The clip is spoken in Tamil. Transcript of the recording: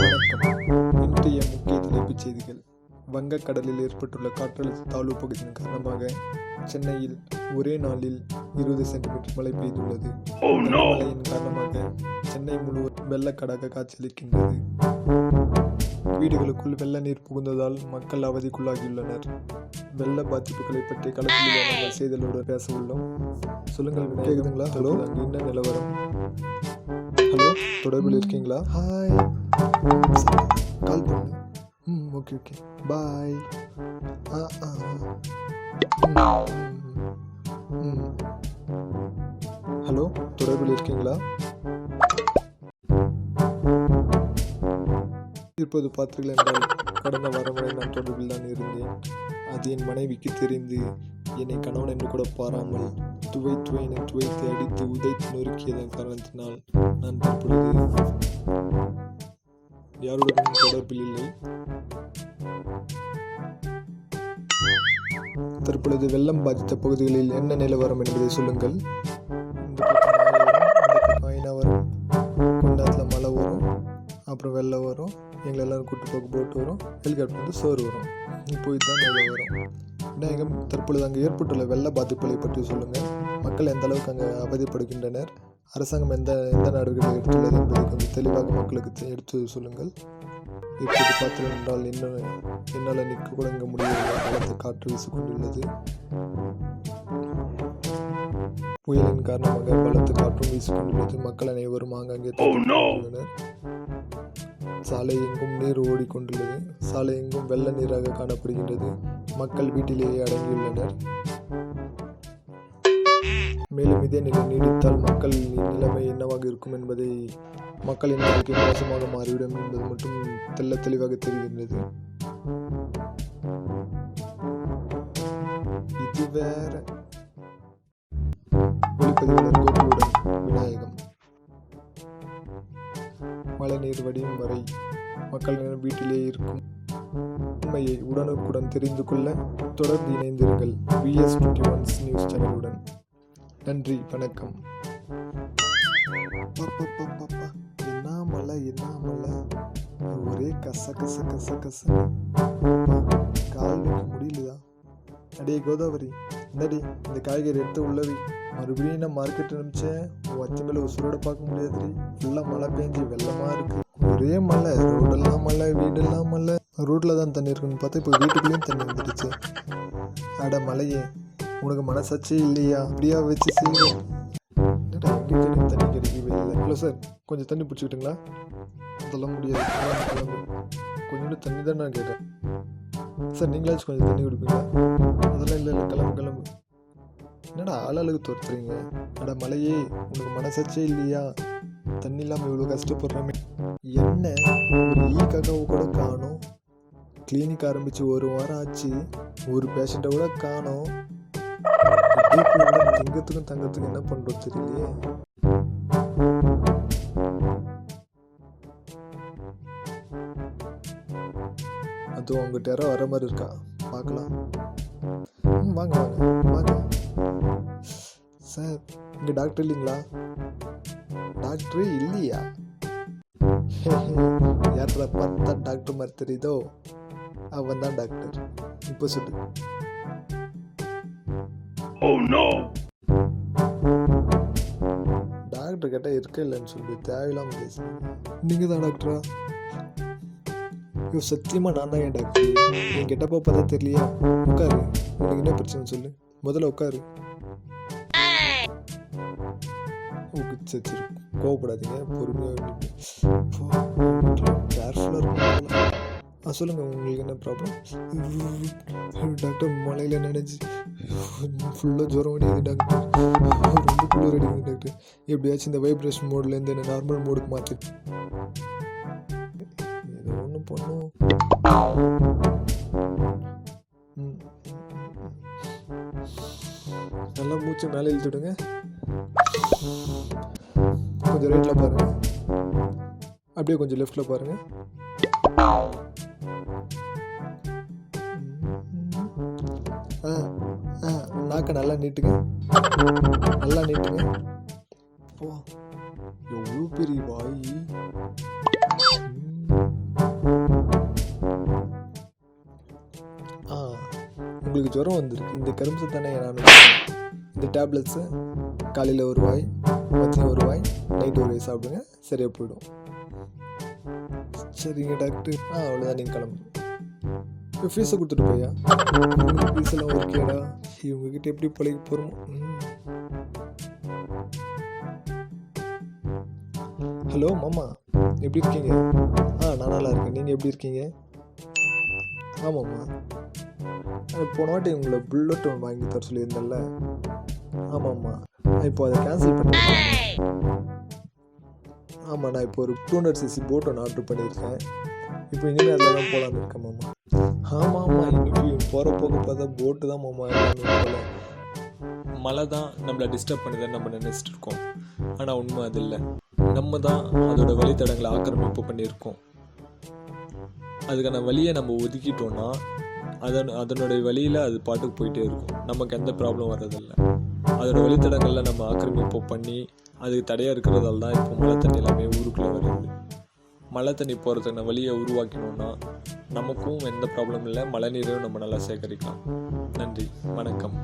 வணக்கம். இன்றைய முக்கிய தலைப்புச் செய்திகள். வங்கக்கடலில் ஏற்பட்டுள்ள காற்றழுத்த தாழ்வு பகுதியின் காரணமாக சென்னையில் ஒரே நாளில் 20 சென்டிமீட்டர் மழை பெய்துள்ளது. மழையின் காரணமாக சென்னை முழுவதும் வெள்ளக்காடாக காட்சியளிக்கின்றது. வீடுகளுக்குள் வெள்ள நீர் புகுந்ததால் மக்கள் அவதிக்குள்ளாகியுள்ளனர். வெள்ள பாதிப்புகளை பற்றி களத்தில் செய்திகளோடு பேச உள்ளோம். சொல்லுங்கள், கேக்குதுங்களா? ஹலோ, அங்கே என்ன நிலவரம்? ஹலோ, தொடர்பில் இருக்கீங்களா? ஹாய், கால் பண்ணு. Okay bye. ஹலோ, தொடர்பில் இருக்கீங்களா? இப்போது பார்த்தீர்கள் என்றால், கடந்த வாரம் வரை நான் தொடர்பில் தான் இருந்தேன். அது என் மனைவிக்கு தெரிந்து என்னை கணவன் என்று கூட பாராமல் துவைத்து அடித்து உதைத்து நொறுக்கியதன் காரணத்தினால் நான் தற்பொழுது யாருடனும் தொடர்பில் இல்லை. தற்பொழுது வெள்ளம் பாதித்த பகுதிகளில் என்ன நிலவரம் என்பதை சொல்லுங்கள். இந்த பக்கம் வரும், கொஞ்ச நேரத்தில் மழை வரும், அப்புறம் வெள்ளம் வரும், எங்களை எல்லாரும் கூட்டு போக போட்டு வரும், ஹெலிகாப்டர் வந்து சோறு வரும். இப்போ இதுதான் நிலை வரும். தற்பொழுது அங்கே ஏற்பட்டுள்ள வெள்ள பாதிப்புகளை பற்றி சொல்லுங்கள். மக்கள் எந்த அளவுக்கு அங்கே அவதிப்படுகின்றனர், அரசாங்கம் எந்த நடவடிக்கைகளை எடுத்துள்ளது என்பதை கொஞ்சம் தெளிவாக மக்களுக்கு எடுத்து சொல்லுங்கள். இப்போது பார்த்தீர்கள் என்றால் என்னால் நிற்க கூட இங்கே முடியவில்லை. பலத்த காற்று வீசிக்கொண்டுள்ளது. புயலின் காரணமாக பலத்த காற்றும் வீசிக்கொண்டுள்ளது. மக்கள் அனைவரும் ஆங்காங்கே தங்கியுள்ளனர். சாலை எங்கும் நீர் ஓடிக்கொண்டுள்ளது. சாலை எங்கும் வெள்ள நீராக காணப்படுகின்றது. மக்கள் வீட்டிலேயே அடங்கியுள்ளனர். மேலும் இதே நிலை நீடித்தால் மக்கள் நிலைமை என்னவாக இருக்கும் என்பதை, மக்களின் வாழ்க்கை மோசமாக மாறிவிடும் என்பது மட்டும் தெளிவாக தெரிகின்றது. இது வேற. ஒளிப்பதிவாளர் கோகுலுடன் விநாயகம். மழை நீர் வடியும் வரை மக்கள் வீட்டிலே இருக்கும் உண்மையை உடனுக்குடன் தெரிந்து கொள்ள தொடர்ந்து இணைந்திருங்கள் VS21 நியூஸ் சேனலுடன். நன்றி, வணக்கம். என்ன மழை ஒரே கச கால் வைக்க முடியலையா? அடே கோதாவரி, இந்தடி இந்த காய்கறி எடுத்து உள்ளவி. மறுபடியும் நான் மார்க்கெட் அனுப்பிச்சேன். வச்ச மேலே உசுரோட பார்க்க முடியாதுரி. ஃபுல்லாக மழை பெஞ்சு வெள்ளமாக இருக்கு. ஒரே மழை, ரோடெல்லாம் மழை, வீடெல்லாம் மழை. ரோட்டில் தான் தண்ணி இருக்குன்னு பார்த்தா இப்போ வீட்டுக்குள்ளேயும் தண்ணி வந்துடுச்சு. அட மழையே, உனக்கு மனசாட்சி இல்லையா? அப்படியா வச்சு செய்ய. எங்கே தண்ணி கிடைக்கவே இல்லை. ஹலோ சார், கொஞ்சம் தண்ணி பிடிச்சிக்கிட்டுங்களா? அதெல்லாம் முடியாது, கொஞ்சோண்டு தண்ணி தான் நான் கேட்டேன். சார், நீங்களாச்சும் கொஞ்சம் தண்ணி குடிப்பீங்களா? அதெல்லாம் இல்லை, கிளம்பு. என்னடா ஆளாளுக்கு துரத்துறீங்க? அட மழையே, உனக்கு மனசாட்சியே இல்லையா? தண்ணி இல்லாமல் இவ்வளோ கஷ்டப்படுறோமே. என்ன ஒரு லீக்காக கூட காணோம். கிளினிக் ஆரம்பித்து 1 வாரம் ஆச்சு, ஒரு பேஷண்ட்டை கூட காணோம். தங்கத்துக்கும் என்ன பண்ணுறோம் தெரியலையே. அதுவும் அவங்ககிட்ட யாரோ வர மாதிரி இருக்கா, பார்க்கலாம். வாங்க சார், இங்கே டாக்டர் இல்லைங்களா? டாக்டரே இல்லையா? யாரா பார்த்தா டாக்டர் மாதிரி தெரியுதோ, அவன் தான் டாக்டர். இப்போ சொல்லு. டாக்டர் கேட்டால் இருக்க இல்லைன்னு சொல்லி தேவையில்லாம பேச. நீங்க தான் டாக்டரா? ஐயோ, சத்தியமா நான் தான். என் டாக்டர் என் கெட்டப்பா பார்த்தா தெரியலையா? உட்காரு, உனக்கு என்ன பிரச்சனை சொல்லு. முதல்ல உட்காரு. சரி, கோவப்படாதீங்க, பொறுமையாக கேர்ஃபுல்லாக இருக்கும். சொல்லுங்கள், உங்களுக்கு என்ன ப்ராப்ளம்? டாக்டர், மழையில் நினைச்சு ஃபுல்லாக ஜுரம் அடிக்குது டாக்டர். ரொம்ப குளிர் அடிக்குது டாக்டர். எப்படியாச்சும் இந்த வைப்ரேஷன் மோட்லேருந்து என்ன நார்மல் மோடுக்கு மாற்றி ஏதோ ஒன்று பண்ணும். நல்லா மூச்சை மேலே இழுத்துடுங்க. கொஞ்சம் ரைட்டில் பாருங்க, அப்படியே கொஞ்சம் லெஃப்டில் பாருங்க. நாக்கை நல்லா நீட்டுங்க. எவ்வளோ பெரிய வாய். உங்களுக்கு ஜுரம் வந்திருக்கு. இந்த கரும்பு தானே நான் இந்த டேப்லெட்ஸை காலையில் ஒரு வாய், மதியம் ஒரு வாய், நைட்டு ஒரு வாய் சாப்பிடுங்க, சரியாக போயிடும். சரிங்க டாக்டர். அவ்வளோதான், நீங்கள் கிளம்புங்க. இப்போ ஃபீஸை கொடுத்துட்டு போயா? ஃபீஸ் எல்லாம் ஓகேடா. இவங்ககிட்ட எப்படி பழகி போகிறோம். ஹலோ மாமா, எப்படி இருக்கீங்க? நான் நல்லா இருக்கேன். நீங்கள் எப்படி இருக்கீங்க? ஆமாம்மா, போன வாட்டி உங்களை புல்லட் ஒன்று வாங்கி தர சொல்லியிருந்தேன்ல. ஆமாம்மா, இப்போ அதை கேன்சல் பண்ணியிருக்கேன். ஆமாம், நான் இப்போ ஒரு 200cc போட் ஒன்று ஆர்டர் பண்ணியிருக்கேன். இப்போ இனிமேல் அதில் தான் போகலான்னு இருக்கேன் மாமா. ஆமாம், இன்னும் போகிற போக பார்த்தா போட்டு தான் மாமா போகல. மழை தான் நம்மளை டிஸ்டர்ப் பண்ணுதுன்னு நம்ம நினச்சிட்டு இருக்கோம். ஆனால் உண்மை அது இல்லை. நம்ம தான் அதோட வழித்தடங்களை ஆக்கிரமிப்பு பண்ணியிருக்கோம். அதுக்கான வழியை நம்ம ஒதுக்கிட்டோன்னா அதனுடைய வழியில் அது பாட்டுக்கு போயிட்டே இருக்கும். நமக்கு எந்த ப்ராப்ளம் வர்றதில்லை. அதோட வழித்தடங்களில் நம்ம ஆக்கிரமிப்பு பண்ணி அதுக்கு தடையாக இருக்கிறதால தான் இப்போ மழை தண்ணி எல்லாமே ஊருக்குள்ளே வருது. மழை தண்ணி போகிறதுக்கான வழியை உருவாக்கணும்னா நமக்கும் எந்த ப்ராப்ளமும் இல்லை. மழை நீரையும் நம்ம நல்லா சேகரிக்கலாம். நன்றி, வணக்கம்.